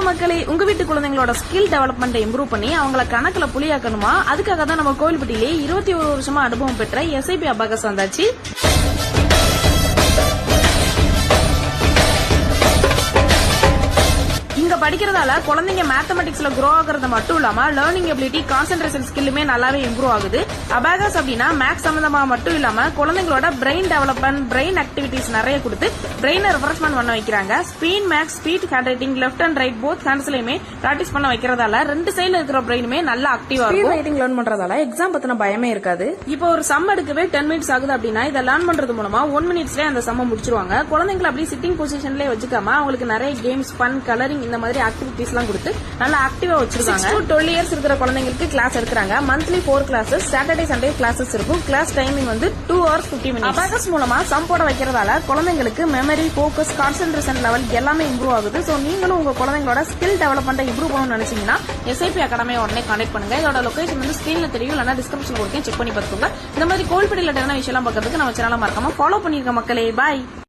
மக்களே, உங்க வீட்டு குழந்தைங்களோட ஸ்கில் டெவலப்மெண்ட் இம்ப்ரூவ் பண்ணி அவங்கள கணக்குல புலியாக்கணுமா? அதுக்காக தான் நம்ம கோவில்பட்டியிலே 21 வருஷமா அனுபவம் பெற்ற எஸ்ஐபி அபாகஸ் வந்தாச்சு. இங்க படிக்கிறதால குழந்தைங்க மேத்தமெட்டிக்ஸ்ல க்ரோ ஆகுறது மட்டும் இல்லாம லேர்னிங் எபிலிட்டி, கான்சென்ட்ரேஷன் ஸ்கில்லுமே நல்லாவே இம்ப்ரூவ் ஆகுது. அபாகஸ் அப்படின்னா மேக்ஸ் சம்பந்தமா மட்டும் இல்லாம குழந்தைங்களோட பிரெயின் டெவலப்மெண்ட், பிரெயின் ஆக்டிவிட்டிஸ் நிறைய கொடுத்து பிரெயினை ரெஃப்ரெஷ்மெண்ட் பண்ண வைக்கிறாங்க. Speed maths, speed handwriting, left and right both ஹேண்ட்ஸ்லயுமே பிராக்டிஸ் பண்ண வைக்கிறதால ரெண்டு சைடுல இருக்கிற பிரெயினுமே நல்லா ஆக்டிவா இருக்கும். ரைட்டிங் லேர்ன் பண்றதால எக்ஸாம் பத்தின பயமே இருக்காது. இப்போ ஒரு சம் எடுக்கவே 10 மினிட்ஸ் ஆகுது அப்படின்னா இதை லேர்ன் பண்றது மூலமா 1 மினிட்ஸ்லயே அந்த சம்ம முடிச்சிருவாங்க. குழந்தைங்களை அப்படி சிட்டிங் பொசிஷன்லயே வச்சுக்காம அவங்களுக்கு நிறைய கேம்ஸ், ஃபன், கலரிங் இந்த மாதிரி ஆக்டிவிட்டிஸ் எல்லாம் கொடுத்து நல்லா ஆக்டிவா வச்சிருக்காங்க. 6 to 12 இயர்ஸ் இருக்கிற குழந்தைங்களுக்கு கிளாஸ் எடுக்கிறாங்க. Monthly 4 classes, Saturday Sunday classes இருக்கும். Class timing 2 hours 50 minutes. Abacus மூலமா சம் போட வைக்கிறதால குழந்தைங்களுக்கு மெமரி, போக்கஸ், கான்சென்ட்ரேஷன் லெவல் எல்லாமே இம்ப்ரூவ் ஆகுது. சோ நீங்களும் உங்க குழந்தைங்களோட ஸ்கில் டெவலப்மெண்ட் இம்ப்ரூவ் பண்ணணும்னு நினைச்சீங்கன்னா எஸ்ஐபி அகாடமியை உடனே கான்டாக்ட் பண்ணுங்க. இதோட லொகேஷன் ஸ்கிரீன்ல தெரியும், இல்லைன்னா டிஸ்கிரிப்ஷன் கொடுக்க செக் பண்ணி பார்த்துக்கோங்க. இந்த மாதிரி கோவில்பட்டி ரிலேட்டடான விஷயம் பார்க்கறதுக்கு நம்ம சேனலை மறக்காம ஃபாலோ பண்ணிருக்க மக்களே. பாய்.